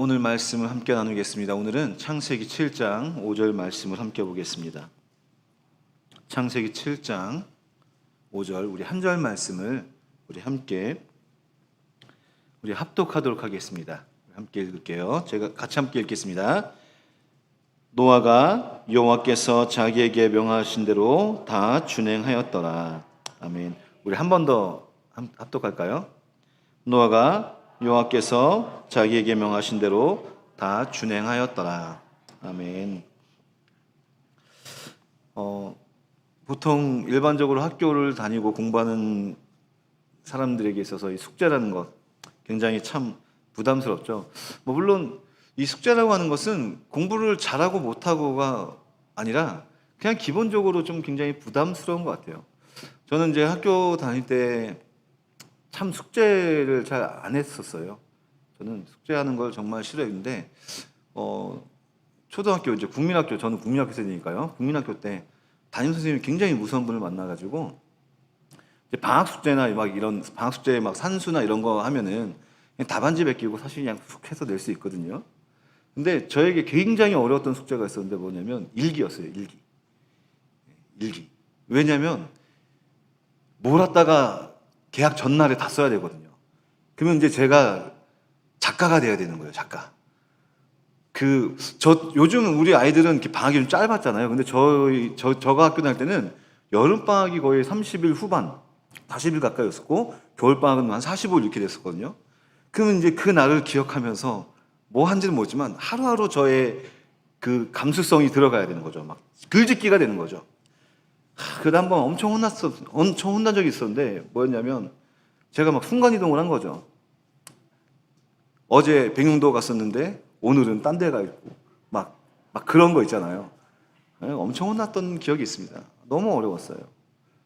오늘 말씀을 함께 나누겠습니다. 오늘은 창세기 7장 5절 말씀을 함께 보겠습니다. 창세기 7장 5절 우리 한 절 말씀을 우리 합독하도록 하겠습니다. 함께 읽을게요. 제가 같이 함께 읽겠습니다. 노아가 여호와께서 자기에게 명하신 대로 다 준행하였더라. 아멘. 우리 한 번 더 합독할까요? 노아가 여호와께서 자기에게 명하신 대로 다 준행하였더라. 아멘. 보통 일반적으로 학교를 다니고 공부하는 사람들에게 있어서 이 숙제라는 것 굉장히 참 부담스럽죠. 물론 이 숙제라고 하는 것은 공부를 잘하고 못하고가 아니라 그냥 기본적으로 좀 굉장히 부담스러운 것 같아요. 저는 이제 학교 다닐 때 참 숙제를 잘 안 했었어요. 저는 숙제하는 걸 정말 싫어했는데 초등학교 이제 국민학교, 저는 국민학교 세대니까요. 국민학교 때 담임 선생님이 굉장히 무서운 분을 만나가지고 이제 방학 숙제나 막 이런 방학 숙제 막 산수나 이런 거 하면은 그냥 답안지 베끼고 사실 그냥 훅 해서 낼 수 있거든요. 근데 저에게 굉장히 어려웠던 숙제가 있었는데 뭐냐면 일기였어요. 일기. 왜냐면 몰았다가 계약 전날에 다 써야 되거든요. 그러면 이제 제가 작가가 돼야 되는 거예요. 작가. 요즘 우리 아이들은 이렇게 방학이 좀 짧았잖아요. 근데 저가 학교 다닐 때는 여름방학이 거의 30일 후반, 40일 가까이였었고, 겨울방학은 한 45일 이렇게 됐었거든요. 그러면 이제 그 날을 기억하면서 뭐 한지는 모르지만 하루하루 저의 그 감수성이 들어가야 되는 거죠. 막 글짓기가 되는 거죠. 그러다 한번 엄청 혼난 적이 있었는데 뭐였냐면 제가 막 순간이동을 한 거죠. 어제 백령도 갔었는데 오늘은 딴 데 가 있고 막 그런 거 있잖아요. 엄청 혼났던 기억이 있습니다. 너무 어려웠어요.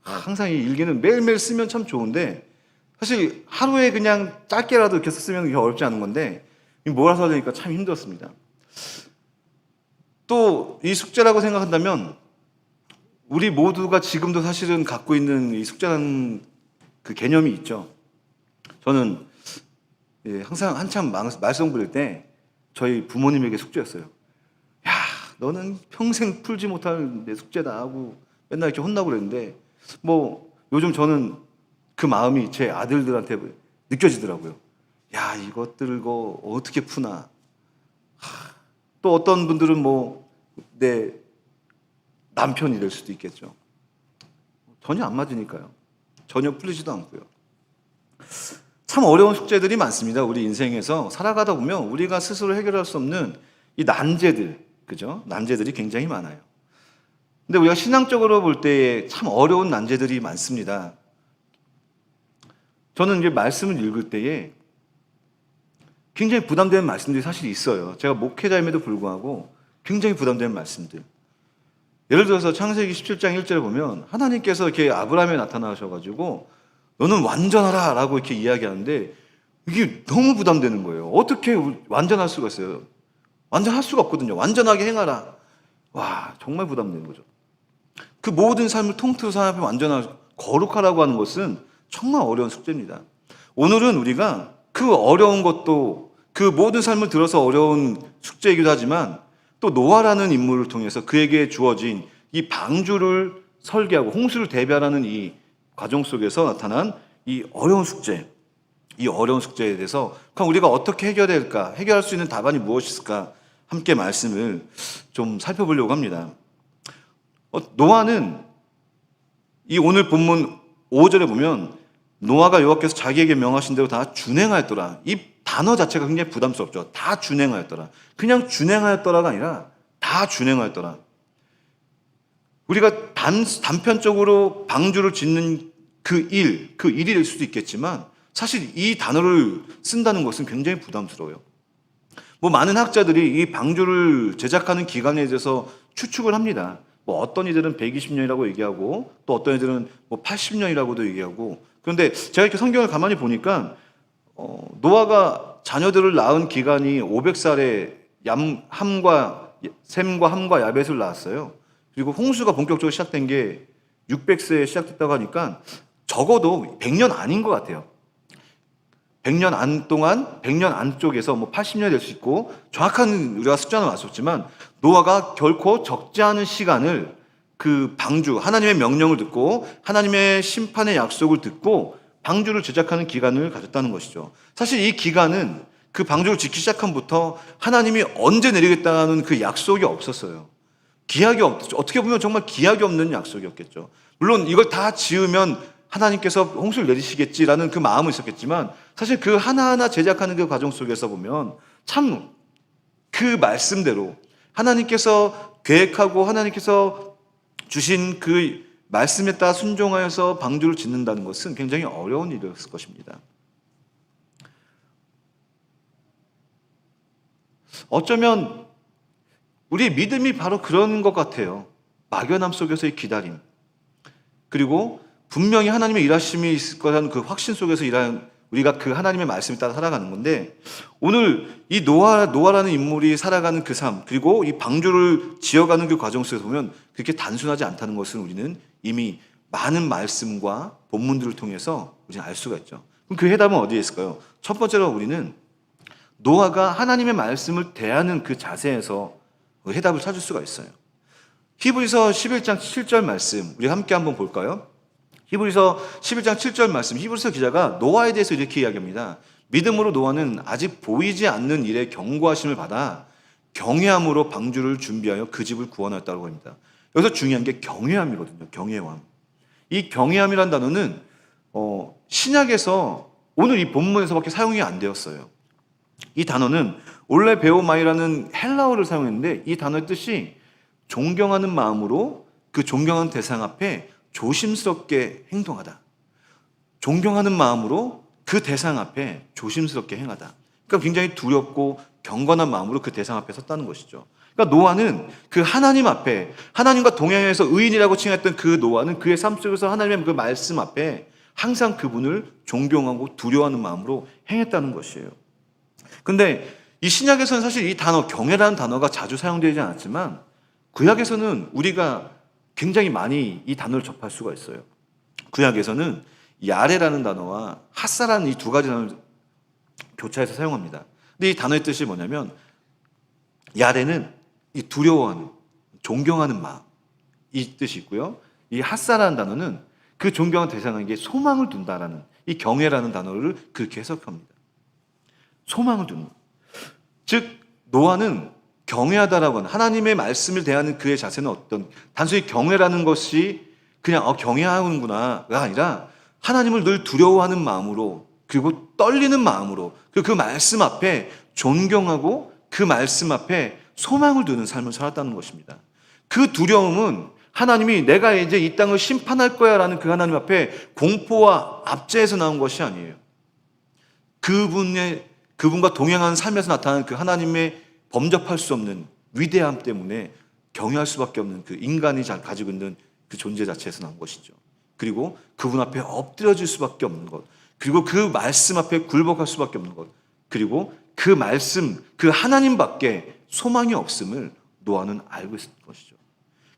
항상 이 일기는 매일매일 쓰면 참 좋은데 사실 하루에 그냥 짧게라도 이렇게 쓰면 그게 어렵지 않은 건데 몰아서 하려니까 참 힘들었습니다. 또 이 숙제라고 생각한다면 우리 모두가 지금도 사실은 갖고 있는 이 숙제라는 그 개념이 있죠. 저는 항상 한참 말썽 부릴 때 저희 부모님에게 숙제였어요. 야, 너는 평생 풀지 못할 내 숙제다 하고 맨날 이렇게 혼나고 그랬는데 요즘 저는 그 마음이 제 아들들한테 느껴지더라고요. 야, 이것들을 어떻게 푸나. 또 어떤 분들은 내 남편이 될 수도 있겠죠. 전혀 안 맞으니까요. 전혀 풀리지도 않고요. 참 어려운 숙제들이 많습니다. 우리 인생에서 살아가다 보면 우리가 스스로 해결할 수 없는 이 난제들, 그죠? 난제들이 굉장히 많아요. 근데 우리가 신앙적으로 볼 때에 참 어려운 난제들이 많습니다. 저는 이제 말씀을 읽을 때에 굉장히 부담되는 말씀들이 사실 있어요. 제가 목회자임에도 불구하고 굉장히 부담되는 말씀들. 예를 들어서 창세기 17장 1절에 보면 하나님께서 이렇게 아브라함에 나타나셔가지고 너는 완전하라 라고 이렇게 이야기하는데 이게 너무 부담되는 거예요. 어떻게 완전할 수가 있어요? 완전할 수가 없거든요. 완전하게 행하라. 와, 정말 부담되는 거죠. 그 모든 삶을 통틀어서 하나님 앞에 완전하고 거룩하라고 하는 것은 정말 어려운 숙제입니다. 오늘은 우리가 그 어려운 것도 그 모든 삶을 들어서 어려운 숙제이기도 하지만 또 노아라는 인물을 통해서 그에게 주어진 이 방주를 설계하고 홍수를 대비하라는 이 과정 속에서 나타난 이 어려운 숙제에 대해서 그럼 우리가 어떻게 해결해야 될까? 해결할 수 있는 답안이 무엇일까? 함께 말씀을 좀 살펴보려고 합니다. 노아는 이 오늘 본문 5절에 보면 노아가 여호와께서 자기에게 명하신 대로 다 준행하였더라. 이 단어 자체가 굉장히 부담스럽죠. 다 준행하였더라. 그냥 준행하였더라가 아니라 다 준행하였더라. 우리가 단편적으로 방주를 짓는 그 일이 될 수도 있겠지만 사실 이 단어를 쓴다는 것은 굉장히 부담스러워요. 많은 학자들이 이 방주를 제작하는 기간에 대해서 추측을 합니다. 어떤 이들은 120년이라고 얘기하고 또 어떤 이들은 80년이라고도 얘기하고 그런데 제가 이렇게 성경을 가만히 보니까 노아가 자녀들을 낳은 기간이 500살에 셈과 함과 야벳을 낳았어요. 그리고 홍수가 본격적으로 시작된 게 600세에 시작됐다고 하니까 적어도 100년 아닌 것 같아요. 100년 안 동안 100년 안쪽에서 뭐 80년이 될 수 있고 정확한 우리가 숫자는 알 수 없지만 노아가 결코 적지 않은 시간을 그 방주 하나님의 명령을 듣고 하나님의 심판의 약속을 듣고 방주를 제작하는 기간을 가졌다는 것이죠. 사실 이 기간은 그 방주를 짓기 시작함부터 하나님이 언제 내리겠다는 그 약속이 없었어요. 어떻게 보면 정말 기약이 없는 약속이었겠죠. 물론 이걸 다 지으면 하나님께서 홍수를 내리시겠지라는 그 마음은 있었겠지만 사실 그 하나하나 제작하는 그 과정 속에서 보면 참 그 말씀대로 하나님께서 계획하고 하나님께서 주신 그 말씀에 따라 순종하여서 방주를 짓는다는 것은 굉장히 어려운 일이었을 것입니다. 어쩌면 우리의 믿음이 바로 그런 것 같아요. 막연함 속에서의 기다림. 그리고 분명히 하나님의 일하심이 있을 거라는 그 확신 속에서 우리가 그 하나님의 말씀에 따라 살아가는 건데 오늘 이 노아라는 인물이 살아가는 그 삶 그리고 이 방주를 지어가는 그 과정 속에서 보면 그렇게 단순하지 않다는 것을 우리는 이미 많은 말씀과 본문들을 통해서 우리는 알 수가 있죠. 그럼 그 해답은 어디에 있을까요? 첫 번째로 우리는 노아가 하나님의 말씀을 대하는 그 자세에서 그 해답을 찾을 수가 있어요. 히브리서 11장 7절 말씀 우리 함께 한번 볼까요? 히브리서 11장 7절 말씀 히브리서 기자가 노아에 대해서 이렇게 이야기합니다. 믿음으로 노아는 아직 보이지 않는 일에 경고하심을 받아 경외함으로 방주를 준비하여 그 집을 구원하였다고 합니다. 여기서 중요한 게 경외함이거든요. 경외함. 이 경외함이란 단어는 신약에서 오늘 이 본문에서밖에 사용이 안 되었어요. 이 단어는 올레 베오마이라는 헬라어를 사용했는데 이 단어의 뜻이 존경하는 마음으로 그 존경하는 대상 앞에 조심스럽게 행동하다. 존경하는 마음으로 그 대상 앞에 조심스럽게 행하다. 그러니까 굉장히 두렵고 경건한 마음으로 그 대상 앞에 섰다는 것이죠. 그러니까 노아는 그 하나님 앞에 하나님과 동행해서 의인이라고 칭했던 그 노아는 그의 삶 속에서 하나님의 그 말씀 앞에 항상 그분을 존경하고 두려워하는 마음으로 행했다는 것이에요. 근데 이 신약에서는 사실 이 단어 경외라는 단어가 자주 사용되지 않았지만 구약에서는 우리가 굉장히 많이 이 단어를 접할 수가 있어요. 구약에서는 야레라는 단어와 핫사라는 이 두 가지 단어를 교차해서 사용합니다. 근데 이 단어의 뜻이 뭐냐면 야레는 이 두려워하는, 존경하는 마음 이 뜻이 있고요. 이 핫사라는 단어는 그 존경하는 대상에게 소망을 둔다라는 이 경외라는 단어를 그렇게 해석합니다. 소망을 두는 즉 노아는 경외하다라고 하는 하나님의 말씀을 대하는 그의 자세는 어떤 단순히 경외라는 것이 그냥 경외하는구나가 아니라 하나님을 늘 두려워하는 마음으로 그리고 떨리는 마음으로 그 말씀 앞에 존경하고 그 말씀 앞에 소망을 두는 삶을 살았다는 것입니다. 그 두려움은 하나님이 내가 이제 이 땅을 심판할 거야 라는 그 하나님 앞에 공포와 압제에서 나온 것이 아니에요. 그분과 동행하는 삶에서 나타나는 그 하나님의 범접할 수 없는 위대함 때문에 경외할 수밖에 없는 그 인간이 가지고 있는 그 존재 자체에서 나온 것이죠. 그리고 그분 앞에 엎드려질 수밖에 없는 것, 그리고 그 말씀 앞에 굴복할 수밖에 없는 것, 그리고 그 말씀, 그 하나님밖에 소망이 없음을 노아는 알고 있었던 것이죠.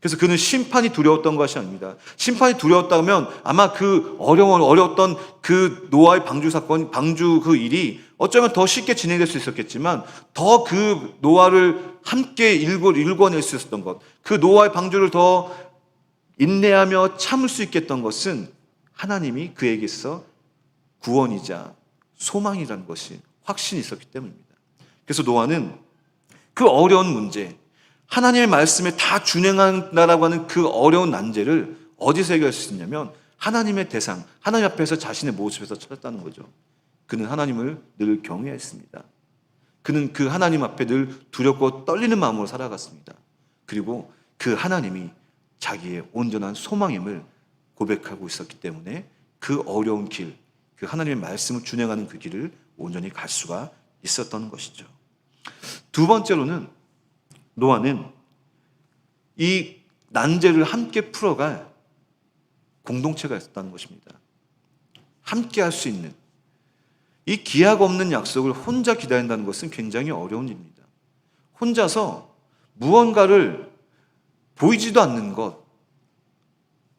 그래서 그는 심판이 두려웠던 것이 아닙니다. 심판이 두려웠다면 아마 그 어려웠던 그 노아의 방주 사건, 방주 그 일이 어쩌면 더 쉽게 진행될 수 있었겠지만 더 그 노아를 함께 일궈낼 수 있었던 것, 그 노아의 방주를 더 인내하며 참을 수 있겠던 것은 하나님이 그에게서 구원이자 소망이라는 것이 확신이 있었기 때문입니다. 그래서 노아는 그 어려운 문제, 하나님의 말씀에 다 준행한다라고 하는 그 어려운 난제를 어디서 해결할 수 있냐면 하나님의 대상, 하나님 앞에서 자신의 모습에서 찾았다는 거죠. 그는 하나님을 늘 경외했습니다. 그는 그 하나님 앞에 늘 두렵고 떨리는 마음으로 살아갔습니다. 그리고 그 하나님이 자기의 온전한 소망임을 고백하고 있었기 때문에 그 어려운 길, 그 하나님의 말씀을 준행하는 그 길을 온전히 갈 수가 있었던 것이죠. 두 번째로는 노아는 이 난제를 함께 풀어갈 공동체가 있었다는 것입니다. 함께 할 수 있는 이 기약 없는 약속을 혼자 기다린다는 것은 굉장히 어려운 일입니다. 혼자서 무언가를 보이지도 않는 것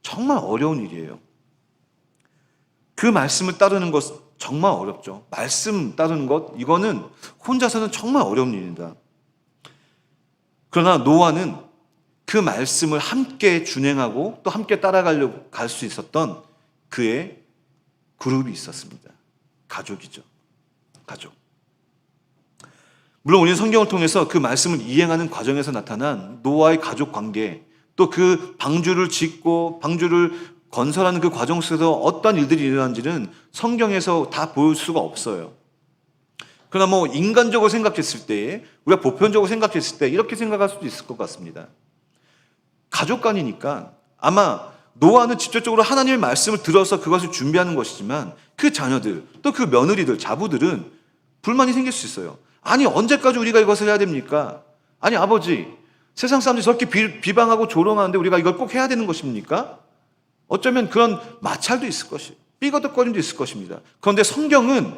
정말 어려운 일이에요. 그 말씀을 따르는 것 정말 어렵죠. 말씀 따르는 것, 이거는 혼자서는 정말 어려운 일입니다. 그러나 노아는 그 말씀을 함께 준행하고 또 함께 따라가려고 갈 수 있었던 그의 그룹이 있었습니다. 가족이죠. 가족. 물론 우리는 성경을 통해서 그 말씀을 이행하는 과정에서 나타난 노아의 가족 관계, 또 그 방주를 짓고 방주를 건설하는 그 과정 속에서 어떤 일들이 일어난지는 성경에서 다 보일 수가 없어요. 그러나 뭐 인간적으로 생각했을 때, 우리가 보편적으로 생각했을 때 이렇게 생각할 수도 있을 것 같습니다. 가족간이니까 아마 노아는 직접적으로 하나님의 말씀을 들어서 그것을 준비하는 것이지만 그 자녀들, 또 그 며느리들, 자부들은 불만이 생길 수 있어요. 아니, 언제까지 우리가 이것을 해야 됩니까? 아니, 아버지, 세상 사람들이 저렇게 비방하고 조롱하는데 우리가 이걸 꼭 해야 되는 것입니까? 어쩌면 그런 마찰도 있을 것이에요. 삐거덕거림도 있을 것입니다. 그런데 성경은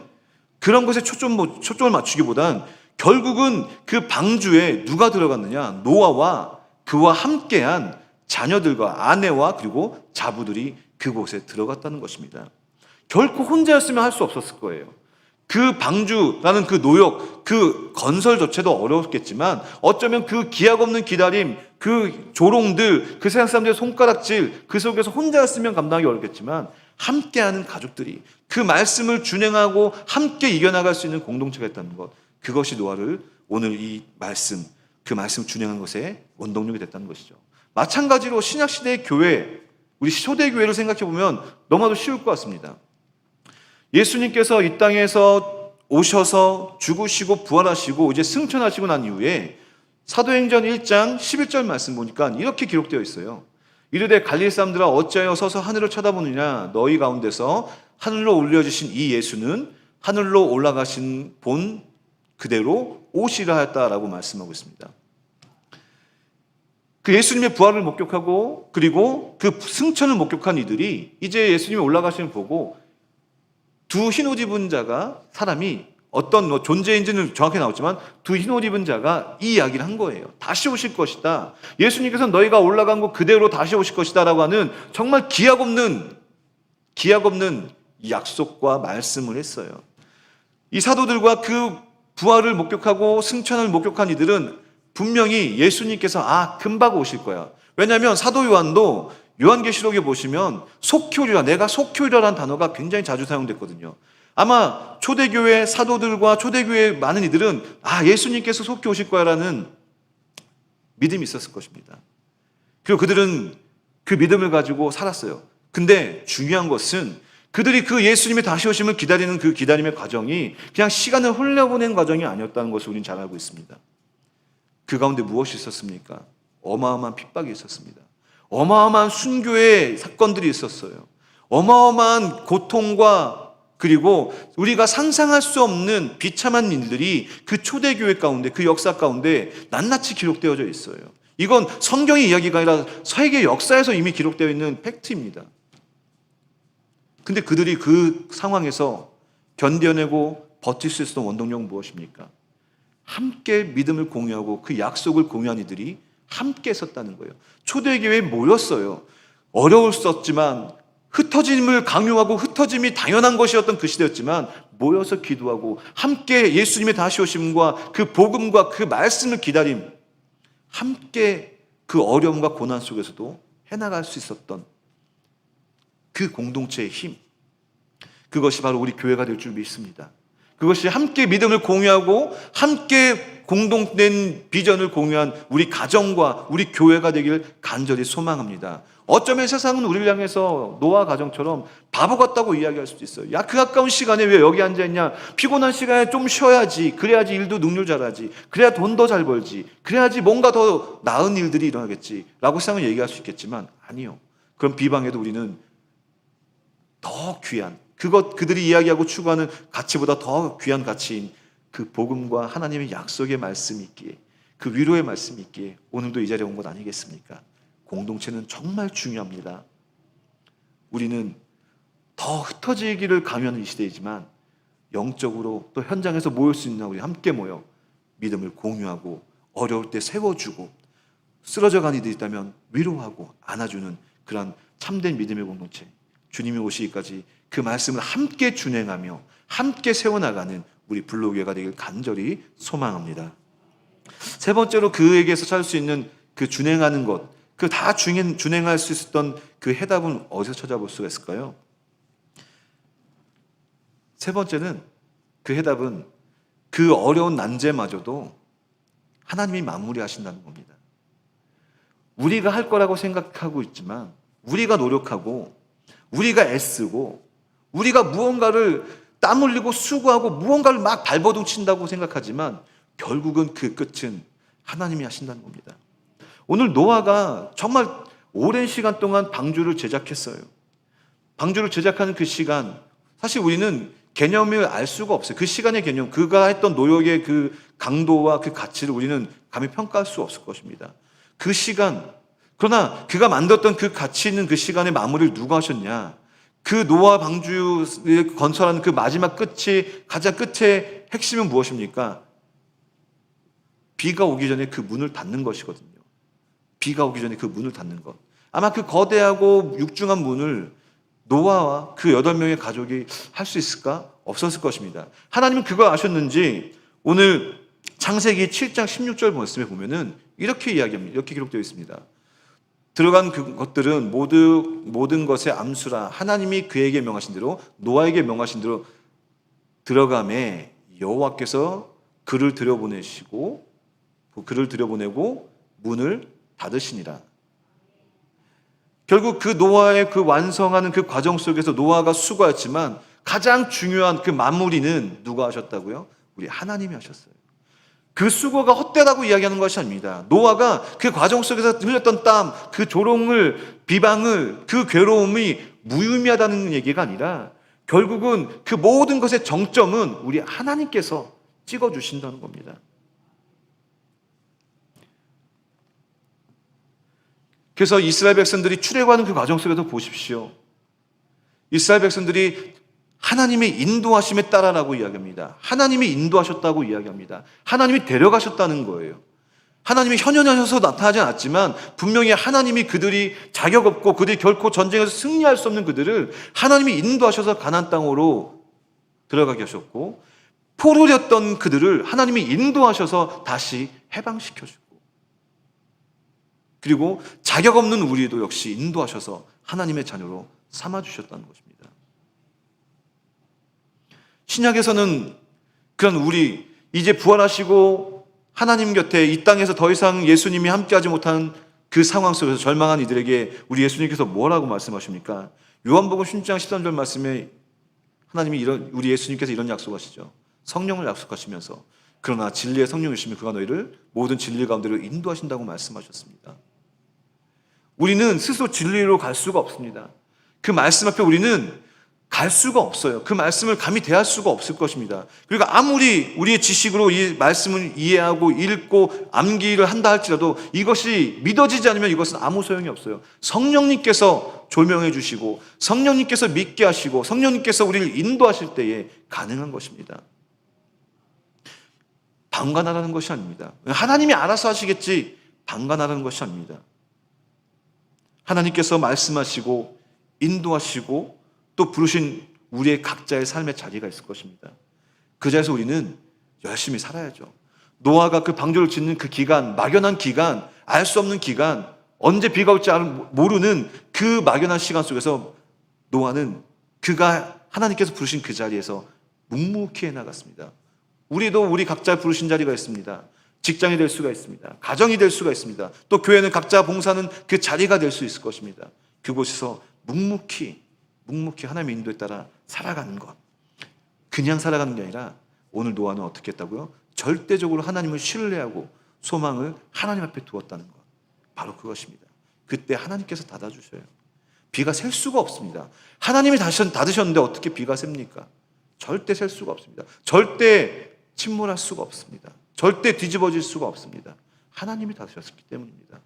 그런 것에 초점을 맞추기보단 결국은 그 방주에 누가 들어갔느냐? 노아와 그와 함께한 자녀들과 아내와 그리고 자부들이 그곳에 들어갔다는 것입니다. 결코 혼자였으면 할 수 없었을 거예요. 그 방주라는 그 노역, 그 건설 자체도 어려웠겠지만 어쩌면 그 기약 없는 기다림, 그 조롱들, 그 세상 사람들의 손가락질, 그 속에서 혼자였으면 감당하기 어렵겠지만 함께하는 가족들이 그 말씀을 준행하고 함께 이겨나갈 수 있는 공동체가 있다는 것, 그것이 노아를 오늘 이 말씀, 그 말씀 준행한 것에 원동력이 됐다는 것이죠. 마찬가지로 신약시대의 교회, 우리 초대교회를 생각해보면 너무나도 쉬울 것 같습니다. 예수님께서 이 땅에서 오셔서 죽으시고 부활하시고 이제 승천하시고 난 이후에 사도행전 1장 11절 말씀 보니까 이렇게 기록되어 있어요. 이르되 갈릴리 사람들아 어찌하여 서서 하늘을 쳐다보느냐, 너희 가운데서 하늘로 올려주신 이 예수는 하늘로 올라가신 본 그대로 오시라 하였다라고 말씀하고 있습니다. 그 예수님의 부활을 목격하고 그리고 그 승천을 목격한 이들이 이제 예수님이 올라가시는 걸 보고 두 흰옷 입은 자가, 사람이 어떤 존재인지는 정확히 나왔지만 두 흰옷 입은 자가 이 이야기를 한 거예요. 다시 오실 것이다. 예수님께서 너희가 올라간 곳 그대로 다시 오실 것이다 라고 하는 정말 기약 없는 약속과 말씀을 했어요. 이 사도들과 그 부활을 목격하고 승천을 목격한 이들은 분명히 예수님께서 금방 오실 거야. 왜냐하면 사도 요한도 요한계시록에 보시면 속효리라, 내가 속효리라는 단어가 굉장히 자주 사용됐거든요. 아마 초대교회 사도들과 초대교회 많은 이들은 예수님께서 속히 오실 거야라는 믿음이 있었을 것입니다. 그리고 그들은 그 믿음을 가지고 살았어요. 근데 중요한 것은 그들이 그 예수님의 다시 오심을 기다리는 그 기다림의 과정이 그냥 시간을 흘려보낸 과정이 아니었다는 것을 우리는 잘 알고 있습니다. 그 가운데 무엇이 있었습니까? 어마어마한 핍박이 있었습니다. 어마어마한 순교의 사건들이 있었어요. 어마어마한 고통과 그리고 우리가 상상할 수 없는 비참한 일들이 그 초대교회 가운데, 그 역사 가운데 낱낱이 기록되어져 있어요. 이건 성경의 이야기가 아니라 세계 역사에서 이미 기록되어 있는 팩트입니다. 근데 그들이 그 상황에서 견뎌내고 버틸 수 있었던 원동력은 무엇입니까? 함께 믿음을 공유하고 그 약속을 공유한 이들이 함께 썼다는 거예요. 초대교회에 모였어요. 어려웠었지만 흩어짐을 강요하고 흩어짐이 당연한 것이었던 그 시대였지만 모여서 기도하고 함께 예수님의 다시 오심과 그 복음과 그 말씀을 기다림, 함께 그 어려움과 고난 속에서도 해나갈 수 있었던 그 공동체의 힘, 그것이 바로 우리 교회가 될 줄 믿습니다. 그것이 함께 믿음을 공유하고 함께 공동된 비전을 공유한 우리 가정과 우리 교회가 되길 간절히 소망합니다. 어쩌면 세상은 우리를 향해서 노아 가정처럼 바보 같다고 이야기할 수도 있어요. 그 가까운 시간에 왜 여기 앉아있냐? 피곤한 시간에 좀 쉬어야지. 그래야지 일도 능률 잘하지. 그래야 돈도 잘 벌지. 그래야지 뭔가 더 나은 일들이 일어나겠지 라고 세상은 얘기할 수 있겠지만 아니요. 그런 비방에도 우리는 더 귀한, 그들이 이야기하고 추구하는 가치보다 더 귀한 가치인 그 복음과 하나님의 약속의 말씀이 있기에, 그 위로의 말씀이 있기에 오늘도 이 자리에 온 것 아니겠습니까? 공동체는 정말 중요합니다. 우리는 더 흩어지기를 강요하는 이 시대이지만 영적으로 또 현장에서 모일 수 있는 우리 함께 모여 믿음을 공유하고 어려울 때 세워주고 쓰러져간 이들이 있다면 위로하고 안아주는 그런 참된 믿음의 공동체, 주님이 오시기까지 그 말씀을 함께 준행하며 함께 세워나가는 우리 블로교회가 되길 간절히 소망합니다. 세 번째로 그에게서 찾을 수 있는 그 준행하는 것, 그 다 준행할 수 있었던 그 해답은 어디서 찾아볼 수가 있을까요? 세 번째는 그 해답은 그 어려운 난제마저도 하나님이 마무리하신다는 겁니다. 우리가 할 거라고 생각하고 있지만, 우리가 노력하고 우리가 애쓰고 우리가 무언가를 땀 흘리고 수고하고 무언가를 막 발버둥 친다고 생각하지만 결국은 그 끝은 하나님이 하신다는 겁니다. 오늘 노아가 정말 오랜 시간 동안 방주를 제작했어요. 방주를 제작하는 그 시간, 사실 우리는 개념을 알 수가 없어요. 그 시간의 개념, 그가 했던 노력의 그 강도와 그 가치를 우리는 감히 평가할 수 없을 것입니다. 그 시간, 그러나 그가 만들었던 그 가치 있는 그 시간의 마무리를 누가 하셨냐? 그 노아 방주를 건설하는 그 마지막 끝이, 가장 끝의 핵심은 무엇입니까? 비가 오기 전에 그 문을 닫는 것이거든요. 비가 오기 전에 그 문을 닫는 것. 아마 그 거대하고 육중한 문을 노아와 그 8명의 가족이 할 수 있을까? 없었을 것입니다. 하나님은 그걸 아셨는지 오늘 창세기 7장 16절 말씀에 보면은 이렇게 이야기합니다. 이렇게 기록되어 있습니다. 들어간 것들은 모든 것의 암수라 하나님이 그에게 명하신 대로 노아에게 명하신 대로 들어가매 여호와께서 그를 들여보내고 문을 닫으시니라. 결국 그 노아의 그 완성하는 그 과정 속에서 노아가 수고했지만 가장 중요한 그 마무리는 누가 하셨다고요? 우리 하나님이 하셨어요. 그 수고가 헛되다고 이야기하는 것이 아닙니다. 노아가 그 과정 속에서 흘렸던 땀, 그 조롱을, 비방을, 그 괴로움이 무의미하다는 얘기가 아니라 결국은 그 모든 것의 정점은 우리 하나님께서 찍어주신다는 겁니다. 그래서 이스라엘 백성들이 출애굽하는 그 과정 속에서 보십시오. 이스라엘 백성들이 하나님의 인도하심에 따라라고 이야기합니다. 하나님이 인도하셨다고 이야기합니다. 하나님이 데려가셨다는 거예요. 하나님이 현현하셔서 나타나지 않았지만 분명히 하나님이 그들이 자격 없고 그들이 결코 전쟁에서 승리할 수 없는 그들을 하나님이 인도하셔서 가나안 땅으로 들어가게 하셨고, 포로되었던 그들을 하나님이 인도하셔서 다시 해방시켜주고, 그리고 자격 없는 우리도 역시 인도하셔서 하나님의 자녀로 삼아주셨다는 것입니다. 신약에서는 그런 우리 이제 부활하시고 하나님 곁에 이 땅에서 더 이상 예수님이 함께하지 못한 그 상황 속에서 절망한 이들에게 우리 예수님께서 뭐라고 말씀하십니까? 요한복음 10장 13절 말씀에 하나님이 우리 예수님께서 이런 약속하시죠. 성령을 약속하시면서 그러나 진리의 성령이시면 그가 너희를 모든 진리 가운데로 인도하신다고 말씀하셨습니다. 우리는 스스로 진리로 갈 수가 없습니다. 그 말씀 앞에 우리는 갈 수가 없어요. 그 말씀을 감히 대할 수가 없을 것입니다. 그리고 아무리 우리의 지식으로 이 말씀을 이해하고 읽고 암기를 한다 할지라도 이것이 믿어지지 않으면 이것은 아무 소용이 없어요. 성령님께서 조명해 주시고 성령님께서 믿게 하시고 성령님께서 우리를 인도하실 때에 가능한 것입니다. 방관하라는 것이 아닙니다. 하나님이 알아서 하시겠지 방관하라는 것이 아닙니다. 하나님께서 말씀하시고 인도하시고 또 부르신 우리의 각자의 삶의 자리가 있을 것입니다. 그 자리에서 우리는 열심히 살아야죠. 노아가 그 방주를 짓는 그 기간, 막연한 기간, 알 수 없는 기간, 언제 비가 올지 모르는 그 막연한 시간 속에서 노아는 그가 하나님께서 부르신 그 자리에서 묵묵히 해나갔습니다. 우리도 우리 각자 부르신 자리가 있습니다. 직장이 될 수가 있습니다. 가정이 될 수가 있습니다. 또 교회는 각자 봉사하는 그 자리가 될 수 있을 것입니다. 그곳에서 묵묵히 하나님의 인도에 따라 살아가는 것. 그냥 살아가는 게 아니라 오늘 노아는 어떻게 했다고요? 절대적으로 하나님을 신뢰하고 소망을 하나님 앞에 두었다는 것. 바로 그것입니다. 그때 하나님께서 닫아주셔요. 비가 셀 수가 없습니다. 하나님이 닫으셨는데 어떻게 비가 셉니까? 절대 셀 수가 없습니다. 절대 침몰할 수가 없습니다. 절대 뒤집어질 수가 없습니다. 하나님이 닫으셨기 때문입니다.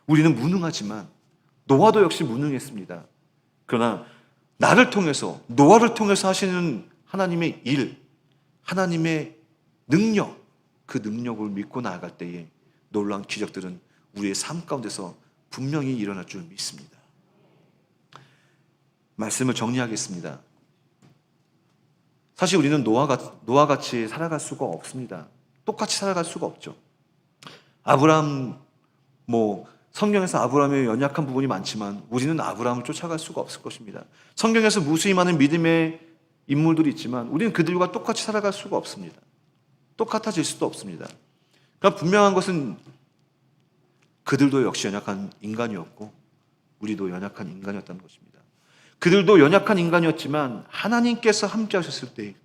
우리는 무능하지만 노아도 역시 무능했습니다. 그러나 나를 통해서 노아를 통해서 하시는 하나님의 일, 하나님의 능력, 그 능력을 믿고 나아갈 때에 놀라운 기적들은 우리의 삶 가운데서 분명히 일어날 줄 믿습니다. 말씀을 정리하겠습니다. 사실 우리는 노아와 같이 살아갈 수가 없습니다. 똑같이 살아갈 수가 없죠. 아브라함, 성경에서 아브라함의 연약한 부분이 많지만 우리는 아브라함을 쫓아갈 수가 없을 것입니다. 성경에서 무수히 많은 믿음의 인물들이 있지만 우리는 그들과 똑같이 살아갈 수가 없습니다. 똑같아질 수도 없습니다. 그러니까 분명한 것은 그들도 역시 연약한 인간이었고 우리도 연약한 인간이었다는 것입니다. 그들도 연약한 인간이었지만 하나님께서 함께 하셨을 때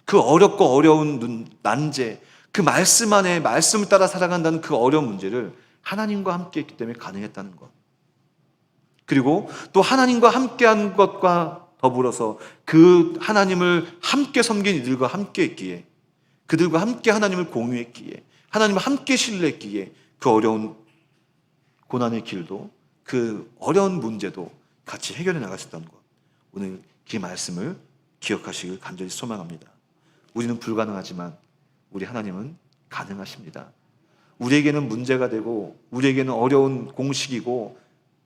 그 어렵고 어려운 난제, 그 말씀 안에 말씀을 따라 살아간다는 그 어려운 문제를 하나님과 함께 했기 때문에 가능했다는 것. 그리고 또 하나님과 함께한 것과 더불어서 그 하나님을 함께 섬긴 이들과 함께 했기에, 그들과 함께 하나님을 공유했기에, 하나님을 함께 신뢰했기에 그 어려운 고난의 길도, 그 어려운 문제도 같이 해결해 나갈 수 있다는 것. 오늘 그 말씀을 기억하시길 간절히 소망합니다. 우리는 불가능하지만 우리 하나님은 가능하십니다. 우리에게는 문제가 되고 우리에게는 어려운 공식이고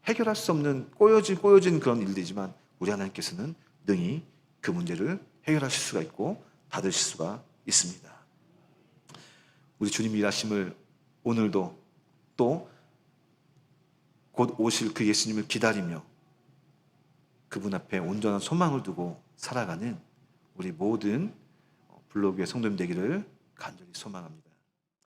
해결할 수 없는 꼬여진 그런 일들이지만 우리 하나님께서는 능히 그 문제를 해결하실 수가 있고 닫으실 수가 있습니다. 우리 주님 일하심을 오늘도 또 곧 오실 그 예수님을 기다리며 그분 앞에 온전한 소망을 두고 살아가는 우리 모든 블로그의 성도님 되기를 간절히 소망합니다.